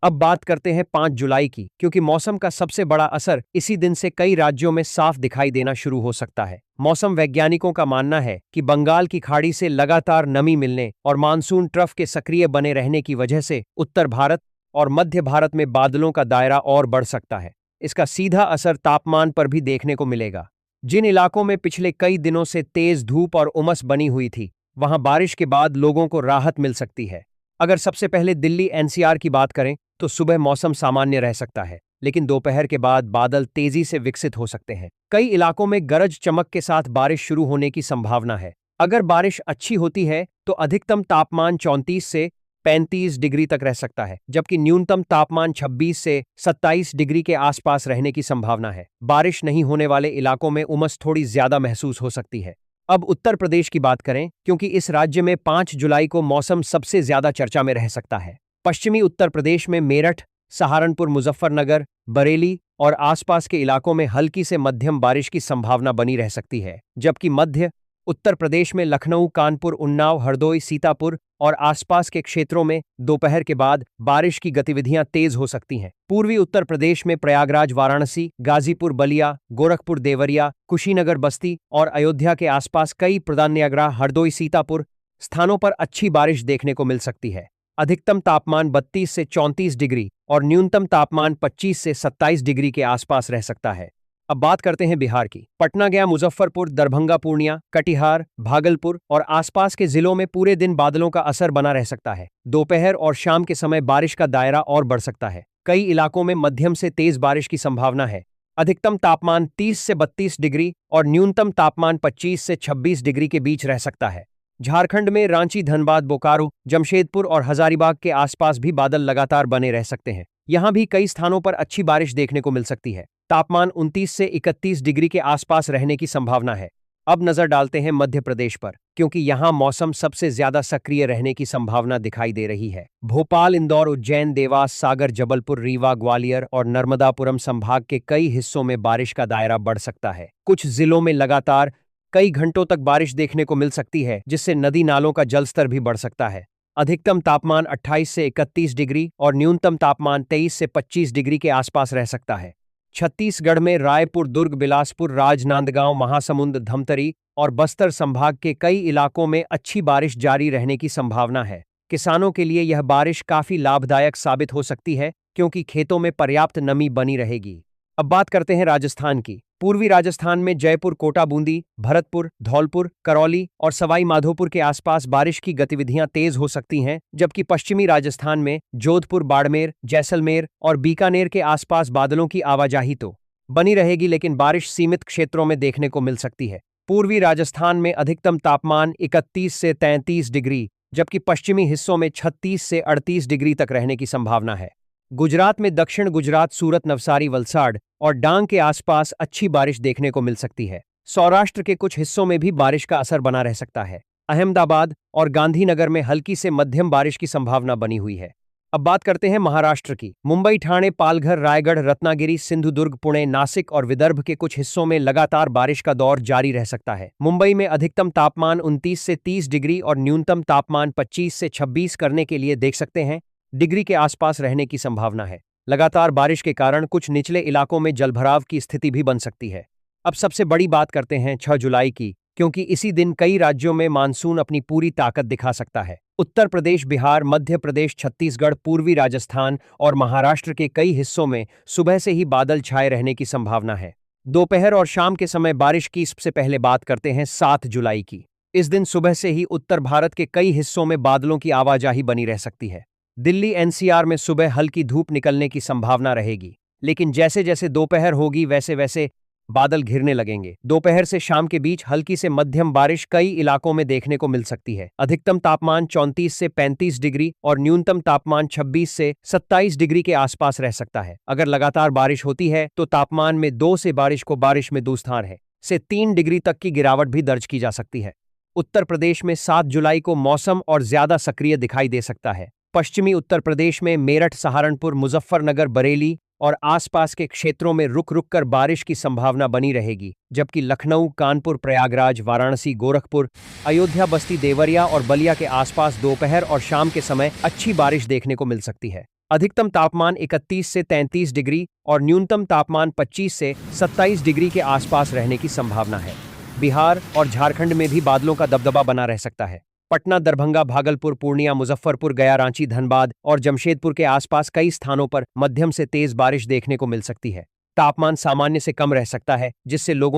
अब बात करते हैं 5 जुलाई की, क्योंकि मौसम का सबसे बड़ा असर इसी दिन से कई राज्यों में साफ दिखाई देना शुरू हो सकता है। मौसम वैज्ञानिकों का मानना है कि बंगाल की खाड़ी से लगातार नमी मिलने और मानसून ट्रफ के सक्रिय बने रहने की वजह से उत्तर भारत और मध्य भारत में बादलों का दायरा और बढ़ सकता है। इसका सीधा असर तापमान पर भी देखने को मिलेगा। जिन इलाकों में पिछले कई दिनों से तेज धूप और उमस बनी हुई थी, वहां बारिश के बाद लोगों को राहत मिल सकती है। अगर सबसे पहले दिल्ली एनसीआर की बात करें तो सुबह मौसम सामान्य रह सकता है, लेकिन दोपहर के बाद बादल तेजी से विकसित हो सकते हैं। कई इलाकों में गरज चमक के साथ बारिश शुरू होने की संभावना है। अगर बारिश अच्छी होती है तो अधिकतम तापमान 34 से 35 डिग्री तक रह सकता है, जबकि न्यूनतम तापमान 26 से 27 डिग्री के आसपास रहने की संभावना है। बारिश नहीं होने वाले इलाकों में उमस थोड़ी ज्यादा महसूस हो सकती है। अब उत्तर प्रदेश की बात करें, क्योंकि इस राज्य में 5 जुलाई को मौसम सबसे ज्यादा चर्चा में रह सकता है। पश्चिमी उत्तर प्रदेश में मेरठ, सहारनपुर, मुजफ्फरनगर, बरेली और आसपास के इलाकों में हल्की से मध्यम बारिश की संभावना बनी रह सकती है, जबकि मध्य उत्तर प्रदेश में लखनऊ, कानपुर, उन्नाव, हरदोई, सीतापुर और आसपास के क्षेत्रों में दोपहर के बाद बारिश की गतिविधियां तेज हो सकती हैं। पूर्वी उत्तर प्रदेश में प्रयागराज, वाराणसी, गाजीपुर, बलिया, गोरखपुर, देवरिया, कुशीनगर, बस्ती और अयोध्या के आसपास कई प्रधाननगरा, हरदोई, सीतापुर स्थानों पर अच्छी बारिश देखने को मिल सकती है। अधिकतम तापमान 32 से 34 डिग्री और न्यूनतम तापमान 25 से 27 डिग्री के आसपास रह सकता है। अब बात करते हैं बिहार की। पटना, गया, मुजफ्फरपुर, दरभंगा, पूर्णिया, कटिहार, भागलपुर और आसपास के जिलों में पूरे दिन बादलों का असर बना रह सकता है। दोपहर और शाम के समय बारिश का दायरा और बढ़ सकता है। कई इलाकों में मध्यम से तेज बारिश की संभावना है। अधिकतम तापमान 30 से 32 डिग्री और न्यूनतम तापमान 25 से 26 डिग्री के बीच रह सकता है। झारखंड में रांची, धनबाद, बोकारो, जमशेदपुर और हजारीबाग के आसपास भी बादल लगातार बने रह सकते हैं। यहां भी कई स्थानों पर अच्छी बारिश देखने को मिल सकती है। तापमान 29 से 31 डिग्री के आसपास रहने की संभावना है। अब नजर डालते हैं मध्य प्रदेश पर, क्योंकि यहां मौसम सबसे ज्यादा सक्रिय रहने की संभावना दिखाई दे रही है। भोपाल, इंदौर, उज्जैन, देवास, सागर, जबलपुर, रीवा, ग्वालियर और नर्मदापुरम संभाग के कई हिस्सों में बारिश का दायरा बढ़ सकता है। कुछ जिलों में लगातार कई घंटों तक बारिश देखने को मिल सकती है, जिससे नदी नालों का जलस्तर भी बढ़ सकता है। अधिकतम तापमान 28 से 31 डिग्री और न्यूनतम तापमान 23 से 25 डिग्री के आसपास रह सकता है। छत्तीसगढ़ में रायपुर, दुर्ग, बिलासपुर, राजनांदगांव, महासमुंद, धमतरी और बस्तर संभाग के कई इलाकों में अच्छी बारिश जारी रहने की संभावना है। किसानों के लिए यह बारिश काफी लाभदायक साबित हो सकती है, क्योंकि खेतों में पर्याप्त नमी बनी रहेगी। अब बात करते हैं राजस्थान की। पूर्वी राजस्थान में जयपुर, कोटा, बूंदी, भरतपुर, धौलपुर, करौली और सवाई माधोपुर के आसपास बारिश की गतिविधियां तेज हो सकती हैं, जबकि पश्चिमी राजस्थान में जोधपुर, बाड़मेर, जैसलमेर और बीकानेर के आसपास बादलों की आवाजाही तो बनी रहेगी, लेकिन बारिश सीमित क्षेत्रों में देखने को मिल सकती है। पूर्वी राजस्थान में अधिकतम तापमान 31 से 33 डिग्री, जबकि पश्चिमी हिस्सों में 36 से 38 डिग्री तक रहने की संभावना है। गुजरात में दक्षिण गुजरात, सूरत, नवसारी, वलसाड और डांग के आसपास अच्छी बारिश देखने को मिल सकती है। सौराष्ट्र के कुछ हिस्सों में भी बारिश का असर बना रह सकता है। अहमदाबाद और गांधीनगर में हल्की से मध्यम बारिश की संभावना बनी हुई है। अब बात करते हैं महाराष्ट्र की। मुंबई, ठाणे, पालघर, रायगढ़, रत्नागिरी, सिंधुदुर्ग, पुणे, नासिक और विदर्भ के कुछ हिस्सों में लगातार बारिश का दौर जारी रह सकता है। मुंबई में अधिकतम तापमान 29 से 30 डिग्री और न्यूनतम तापमान 25 से 26 करने के लिए देख सकते हैं डिग्री के आसपास रहने की संभावना है। लगातार बारिश के कारण कुछ निचले इलाकों में जलभराव की स्थिति भी बन सकती है। अब सबसे बड़ी बात करते हैं 6 जुलाई की, क्योंकि इसी दिन कई राज्यों में मानसून अपनी पूरी ताकत दिखा सकता है। उत्तर प्रदेश, बिहार, मध्य प्रदेश, छत्तीसगढ़, पूर्वी राजस्थान और महाराष्ट्र के कई हिस्सों में सुबह से ही बादल छाए रहने की संभावना है। दोपहर और शाम के समय बारिश की। सबसे पहले बात करते हैं 7 जुलाई की। इस दिन सुबह से ही उत्तर भारत के कई हिस्सों में बादलों की आवाजाही बनी रह सकती है। दिल्ली एनसीआर में सुबह हल्की धूप निकलने की संभावना रहेगी, लेकिन जैसे जैसे दोपहर होगी वैसे वैसे बादल घिरने लगेंगे। दोपहर से शाम के बीच हल्की से मध्यम बारिश कई इलाकों में देखने को मिल सकती है। अधिकतम तापमान 34 से 35 डिग्री और न्यूनतम तापमान 26 से 27 डिग्री के आसपास रह सकता है। अगर लगातार बारिश होती है तो तापमान में 2 से बारिश में 2 स्थान है से 3 डिग्री तक की गिरावट भी दर्ज की जा सकती है। उत्तर प्रदेश में 7 जुलाई को मौसम और ज्यादा सक्रिय दिखाई दे सकता है। पश्चिमी उत्तर प्रदेश में मेरठ, सहारनपुर, मुजफ्फरनगर, बरेली और आसपास के क्षेत्रों में रुक रुक कर बारिश की संभावना बनी रहेगी, जबकि लखनऊ, कानपुर, प्रयागराज, वाराणसी, गोरखपुर, अयोध्या, बस्ती, देवरिया और बलिया के आसपास दोपहर और शाम के समय अच्छी बारिश देखने को मिल सकती है। अधिकतम तापमान 31 से 33 डिग्री और न्यूनतम तापमान 25 से 27 डिग्री के आसपास रहने की संभावना है। बिहार और झारखंड में भी बादलों का दबदबा बना रह सकता है। पटना, दरभंगा, भागलपुर, पूर्णिया, मुजफ्फरपुर, गया, रांची, धनबाद और जमशेदपुर के आसपास कई स्थानों पर मध्यम से तेज बारिश देखने को मिल सकती है। तापमान सामान्य से कम रह सकता है, जिससे लोगों